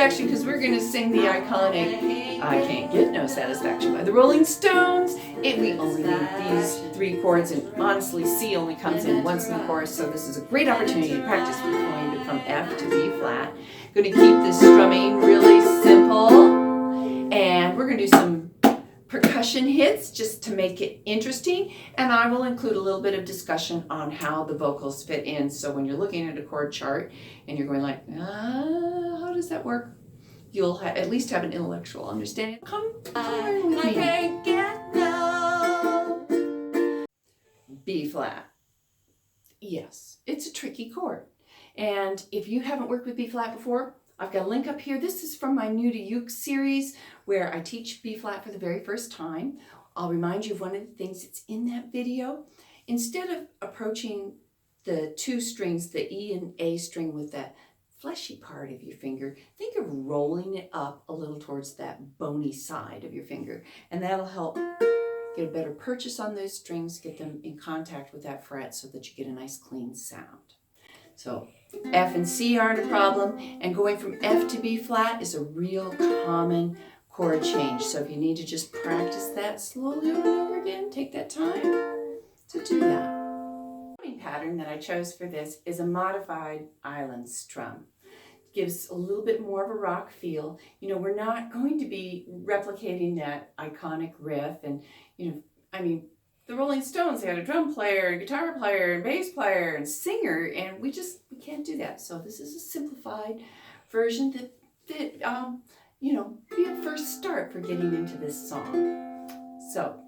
satisfaction because we're going to sing the iconic I Can't Get No Satisfaction by the Rolling Stones. We only need these 3 chords, and honestly C only comes in once in the chorus, so this is a great opportunity to practice. We're going from F to B flat. Going to keep this strumming really simple, and we're going to do some percussion hits just to make it interesting, and I will include a little bit of discussion on how the vocals fit in, so when you're looking at a chord chart and you're going like, how does that work? You'll at least have an intellectual understanding. Come learn with me. I can't get no. B flat. Yes, it's a tricky chord, and if you haven't worked with B flat before, I've got a link up here. This is from my New to Uke series where I teach B flat for the very first time. I'll remind you of one of the things that's in that video. Instead of approaching the 2 strings, the E and A string, with that fleshy part of your finger, think of rolling it up a little towards that bony side of your finger, and that'll help get a better purchase on those strings, get them in contact with that fret so that you get a nice clean sound. So F and C aren't a problem, and going from F to B flat is a real common chord change. So if you need to just practice that slowly over and over again, take that time to do that. The strumming pattern that I chose for this is a modified island strum. It gives a little bit more of a rock feel. You know, we're not going to be replicating that iconic riff, and the Rolling Stones, they had a drum player, guitar player, and bass player, and singer, and we can't do that. So this is a simplified version that be a first start for getting into this song. So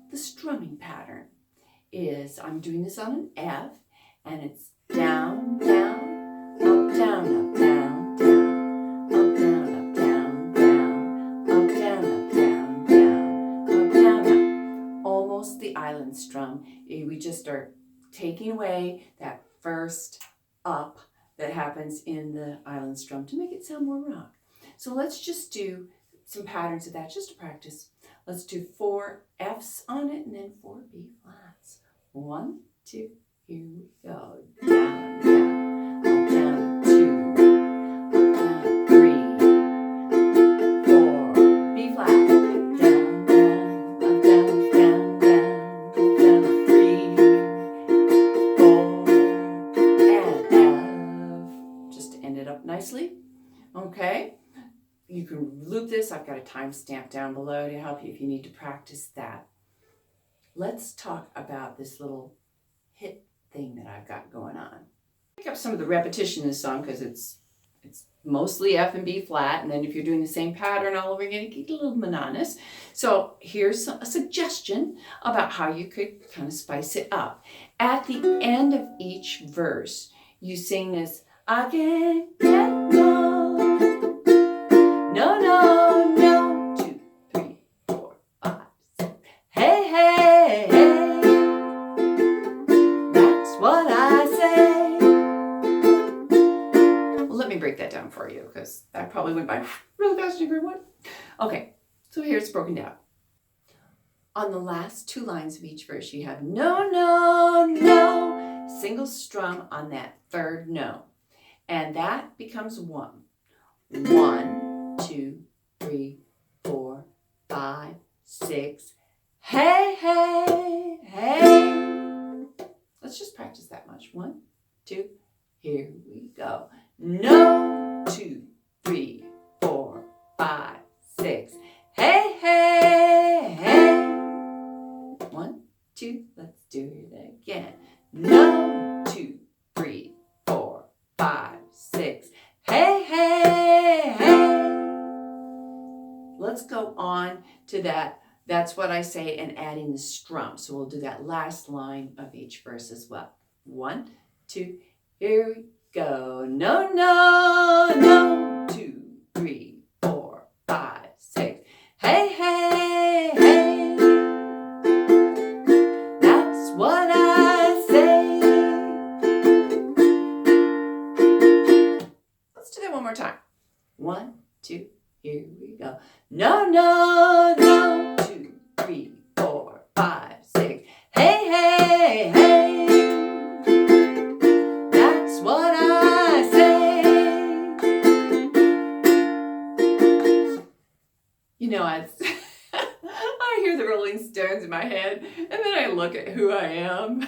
the strumming pattern is, I'm doing this on an F, and it's down, down, up, down, up, down, down, up, down, up, down, down, up, down, up, down, down, up, down, up. Almost the island strum. We just are taking away that first up that happens in the island strum to make it sound more rock. So let's just do some patterns of that just to practice. Let's do 4 Fs on it and then 4 B flats. 1, 2, here we go. Down, down, up, down, 2, up, down, 3, 4, B flat, down, down, up, down, down, down, up, down, 3, 4, and F, just to end it up nicely. Okay. You can loop this. I've got a timestamp down below to help you if you need to practice that. Let's talk about this little hit thing that I've got going on. Pick up some of the repetition in this song because it's mostly F and B flat, and then if you're doing the same pattern all over again, it gets a little monotonous. So here's a suggestion about how you could kind of spice it up. At the end of each verse, you sing this, I can't get no. No, no, no, 2, 3, 4, 5, 6. Hey, hey, hey, that's what I say. Well, let me break that down for you because that probably went by really fast. What? Okay, so here it's broken down. On the last 2 lines of each verse, you have no, no, no, single strum on that 3rd no, and that becomes 1. 1, 2, 3, 4, 5, 6. Hey, hey, hey. Let's just practice that much. 1, 2, here we go. No, 2, 3, 4, 5, 6. Hey, hey, hey. 1, 2, let's do it again. No, 2, 3, 4, 5, 6. Hey, hey, hey. Let's go on to that. That's what I say, and adding the strum. So we'll do that last line of each verse as well. 1, 2, here we go. No, no, no. 2, 3, 4, 5, 6. Hey, hey, hey. That's what I say. Let's do that one more time. 1, 2, here we go. No, no, no. 2, 3, 4, 5, 6. Hey, hey, hey. That's what I say. Rolling Stones in my head, and then I look at who I am.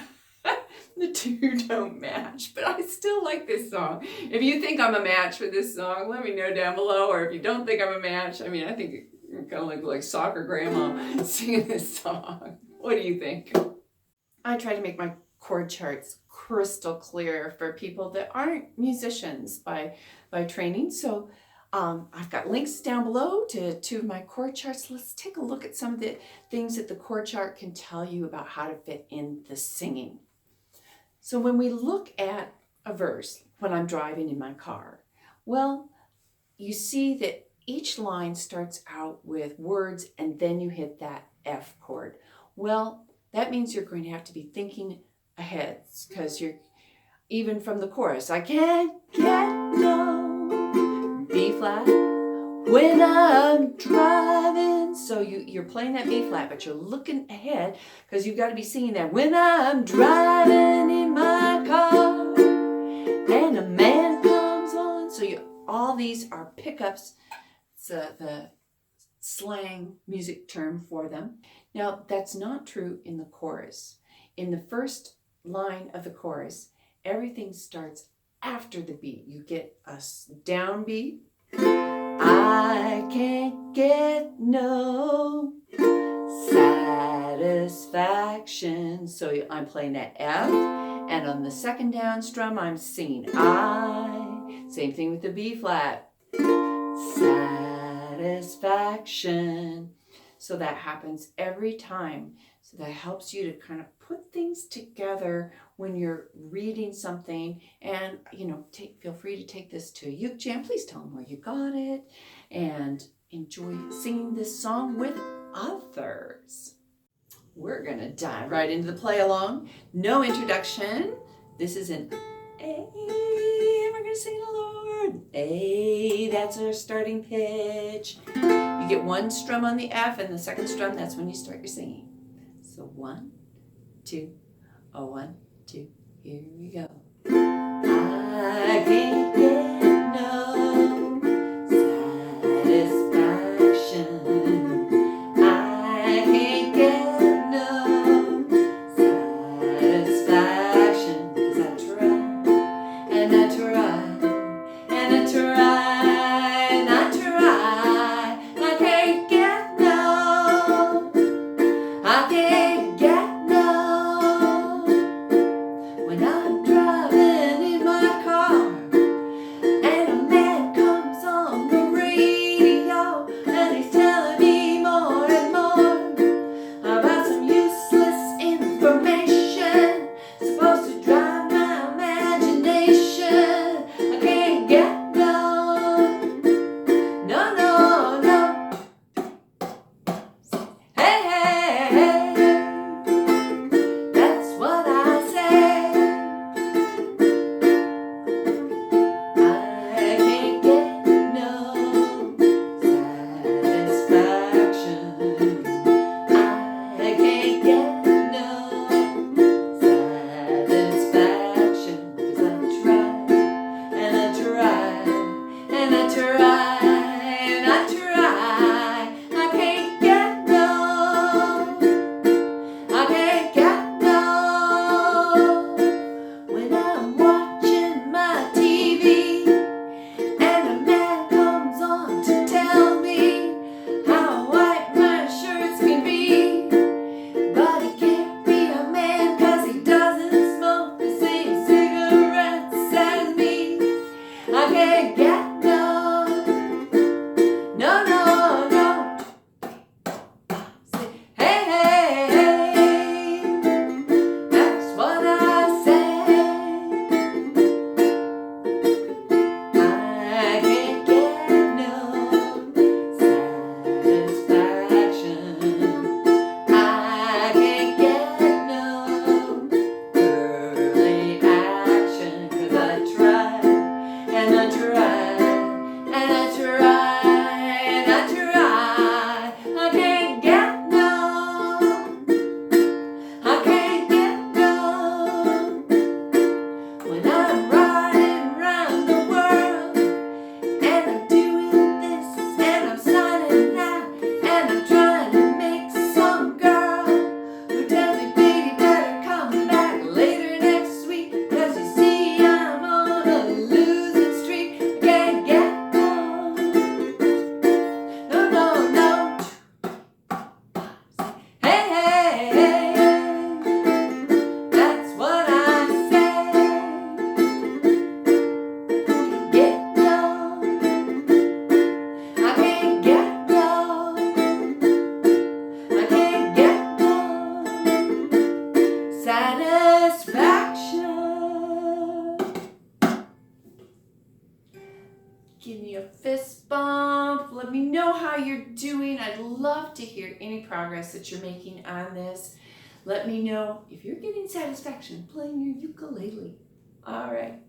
The two don't match, but I still like this song. If you think I'm a match for this song, let me know down below. Or if you don't think I'm a match, I mean, I think you kind of look like soccer grandma singing this song. What do you think? I try to make my chord charts crystal clear for people that aren't musicians by training. So I've got links down below to two of my chord charts. Let's take a look at some of the things that the chord chart can tell you about how to fit in the singing. So when we look at a verse, when I'm driving in my car, well, you see that each line starts out with words and then you hit that F chord. Well, that means you're going to have to be thinking ahead, because you're, even from the chorus, I can't get no B flat when I'm driving. So you're playing that B flat, but you're looking ahead because you've got to be singing that when I'm driving in my car and a man comes on. So all these are pickups. It's the slang music term for them. Now, that's not true in the chorus. In the first line of the chorus, everything starts after the beat. You get a downbeat. I can't get no satisfaction. So I'm playing that F, and on the second down strum, I'm singing I. Same thing with the B flat. Satisfaction. So that happens every time. So that helps you to kind of put things together when you're reading something. And, feel free to take this to a uke jam. Please tell them where you got it. And enjoy singing this song with others. We're going to dive right into the play along. No introduction. This is an A. And we're going to sing the Lord. A, that's our starting pitch. You get one strum on the F, and the second strum, that's when you start your singing. So 1, 2, 1, 2, here we go. I can't get no satisfaction. I can't get no satisfaction. 'Cause I try, and I try, and I try. satisfaction. Give me a fist bump. Let me know how you're doing. I'd love to hear any progress that you're making on this. Let me know if you're getting satisfaction playing your ukulele. All right.